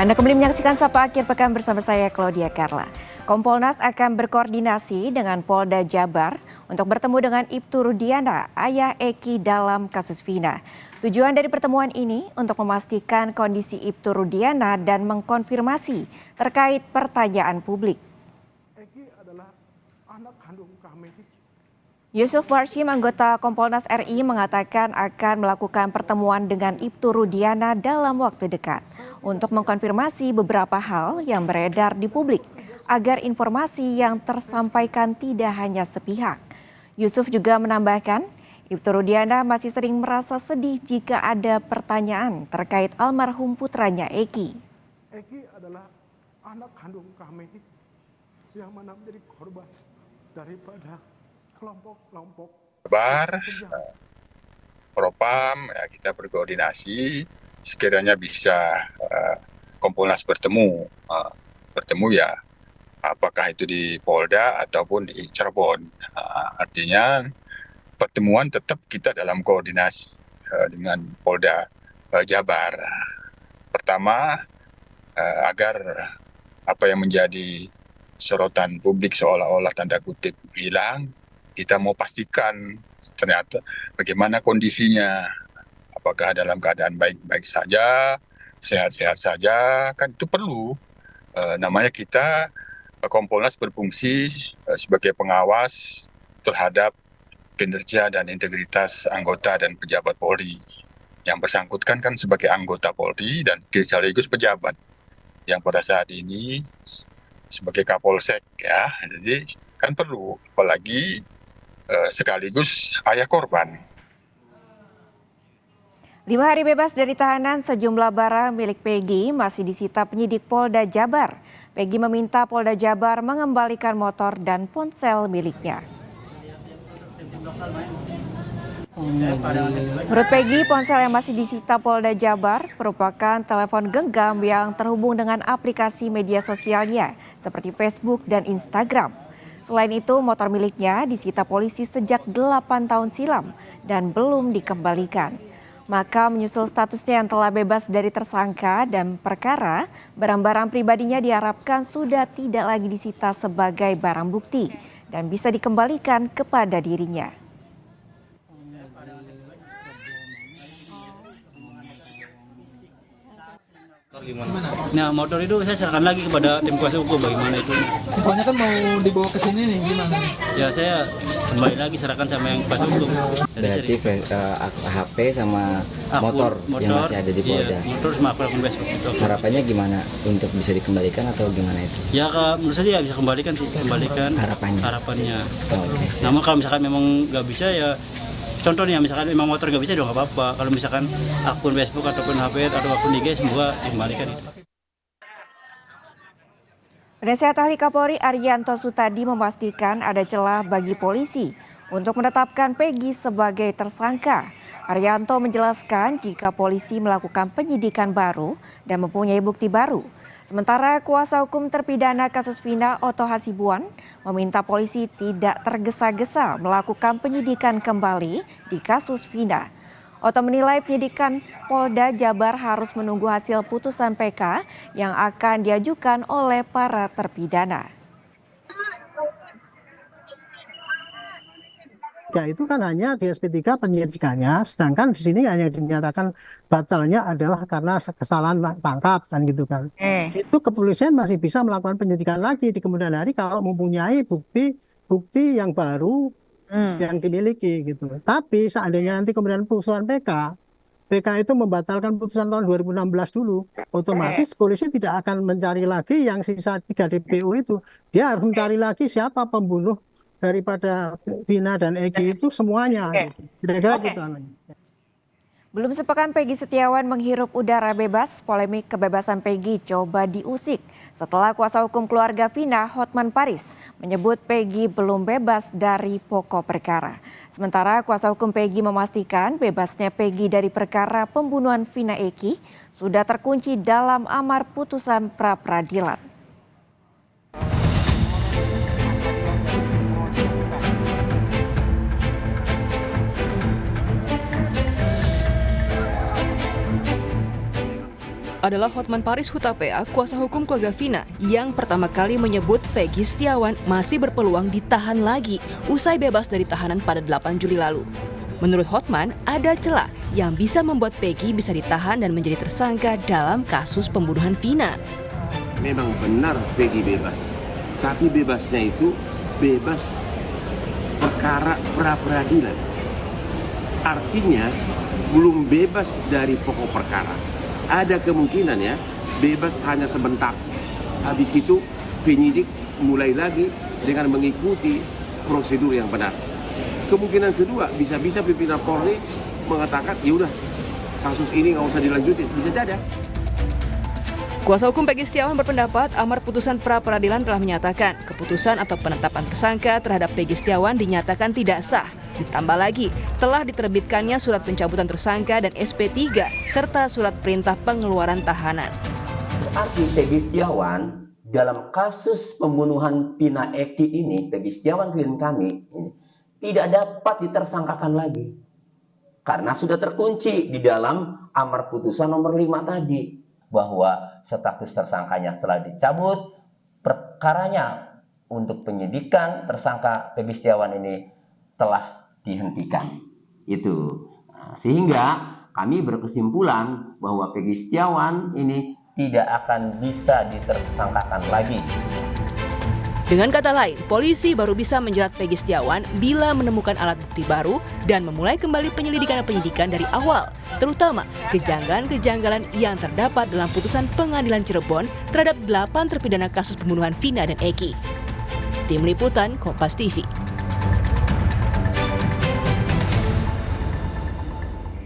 Anda kembali menyaksikan Sapa Akhir Pekan bersama saya Claudia Carla. Kompolnas akan berkoordinasi dengan Polda Jabar untuk bertemu dengan Ibtu Rudiana, ayah Eki dalam kasus Vina. Tujuan dari pertemuan ini untuk memastikan kondisi Ibtu Rudiana dan mengkonfirmasi terkait pertanyaan publik. Eki adalah anak kandung kami. Yusuf Warshim, anggota Kompolnas RI, mengatakan akan melakukan pertemuan dengan Ibtu Rudiana dalam waktu dekat untuk mengkonfirmasi beberapa hal yang beredar di publik agar informasi yang tersampaikan tidak hanya sepihak. Yusuf juga menambahkan, Ibtu Rudiana masih sering merasa sedih jika ada pertanyaan terkait almarhum putranya Eki. Eki adalah anak kandung kami yang mana menjadi korban daripada kelompok-kelompok Jabar, Propam, ya kita berkoordinasi sekiranya bisa Kompolnas bertemu ya apakah itu di Polda ataupun di Cirebon. Artinya pertemuan tetap kita dalam koordinasi dengan Polda Jabar. Pertama agar apa yang menjadi sorotan publik seolah-olah tanda kutip hilang, kita mau pastikan ternyata bagaimana kondisinya, apakah dalam keadaan baik-baik saja, sehat-sehat saja, kan itu perlu. Namanya kita Kompolnas berfungsi sebagai pengawas terhadap kinerja dan integritas anggota dan pejabat Polri. Yang bersangkutan kan sebagai anggota Polri dan sekaligus pejabat yang pada saat ini sebagai Kapolsek ya, jadi kan perlu, apalagi sekaligus ayah korban. 5 hari bebas dari tahanan, sejumlah barang milik Peggy masih disita penyidik Polda Jabar. Peggy meminta Polda Jabar mengembalikan motor dan ponsel miliknya. Menurut Peggy, ponsel yang masih disita Polda Jabar merupakan telepon genggam yang terhubung dengan aplikasi media sosialnya seperti Facebook dan Instagram. Selain itu, motor miliknya disita polisi sejak 8 tahun silam dan belum dikembalikan. Maka menyusul statusnya yang telah bebas dari tersangka dan perkara, barang-barang pribadinya diharapkan sudah tidak lagi disita sebagai barang bukti dan bisa dikembalikan kepada dirinya. Nah, motor itu saya serahkan lagi kepada tim kuasa hukum, bagaimana itu. Pokoknya kan mau dibawa ke sini nih, gimana? Ya saya kembali lagi serahkan sama yang kuasa hukum. Berarti HP sama motor yang masih ada di Polda. Iya, motor sama akun Facebook itu. Harapannya gimana untuk bisa dikembalikan atau gimana itu? Ya menurut saya ya bisa kembalikan sih, kembalikan harapannya. Oke. Namun kalau misalkan memang nggak bisa ya, contohnya misalkan memang motor nggak bisa, nggak apa-apa. Kalau misalkan akun Facebook ataupun HP atau akun IG, semoga dikembalikan itu. Penasihat Ahli Kapolri Arianto Sutadi memastikan ada celah bagi polisi untuk menetapkan Peggy sebagai tersangka. Arianto menjelaskan jika polisi melakukan penyidikan baru dan mempunyai bukti baru. Sementara kuasa hukum terpidana kasus Vina Oto Hasibuan meminta polisi tidak tergesa-gesa melakukan penyidikan kembali di kasus Vina. Oto menilai penyidikan Polda Jabar harus menunggu hasil putusan PK yang akan diajukan oleh para terpidana. Ya itu kan hanya di SP3 penyidikannya, sedangkan di sini hanya dinyatakan batalnya adalah karena kesalahan tangkap kan gitu kan. Itu kepolisian masih bisa melakukan penyidikan lagi di kemudian hari kalau mempunyai bukti yang baru yang dimiliki gitu. Tapi seandainya nanti kemudian putusan PK itu membatalkan putusan tahun 2016 dulu, otomatis polisi tidak akan mencari lagi yang sisa 3 DPO itu. Dia harus mencari lagi siapa pembunuh daripada Vina dan Eki itu semuanya. Kira-kira gitu. Belum sepekan Peggy Setiawan menghirup udara bebas, polemik kebebasan Peggy coba diusik setelah kuasa hukum keluarga Vina, Hotman Paris, menyebut Peggy belum bebas dari pokok perkara. Sementara kuasa hukum Peggy memastikan bebasnya Peggy dari perkara pembunuhan Vina Eki sudah terkunci dalam amar putusan pra-peradilan. adalah Hotman Paris Hutapea, kuasa hukum keluarga Vina, yang pertama kali menyebut Peggy Setiawan masih berpeluang ditahan lagi usai bebas dari tahanan pada 8 Juli lalu. Menurut Hotman, ada celah yang bisa membuat Peggy bisa ditahan dan menjadi tersangka dalam kasus pembunuhan Vina. Memang benar Peggy bebas, tapi bebasnya itu bebas perkara pra-peradilan. Artinya belum bebas dari pokok perkara. Ada kemungkinan ya bebas hanya sebentar. Habis itu penyidik mulai lagi dengan mengikuti prosedur yang benar. Kemungkinan kedua bisa-bisa pimpinan Polri mengatakan ya udah kasus ini nggak usah dilanjutin, bisa jadi. Kuasa hukum Peggy Setiawan berpendapat amar putusan pra-peradilan telah menyatakan keputusan atau penetapan tersangka terhadap Peggy Setiawan dinyatakan tidak sah. Ditambah lagi, telah diterbitkannya surat pencabutan tersangka dan SP3 serta surat perintah pengeluaran tahanan. Berarti Peggy Setiawan dalam kasus pembunuhan Vina Eki ini, Peggy Setiawan klien kami ini, tidak dapat ditersangkakan lagi. Karena sudah terkunci di dalam amar putusan nomor 5 tadi. Bahwa status tersangkanya telah dicabut, perkaranya untuk penyidikan tersangka Peggy Setiawan ini telah dihentikan. Itu. Nah, sehingga kami berkesimpulan bahwa Peggy Setiawan ini tidak akan bisa ditersangkakan lagi. Dengan kata lain, polisi baru bisa menjerat Peggy Setiawan bila menemukan alat bukti baru dan memulai kembali penyelidikan dari awal, terutama kejanggalan-kejanggalan yang terdapat dalam putusan pengadilan Cirebon terhadap 8 terpidana kasus pembunuhan Vina dan Eki. Tim Liputan Kompas TV.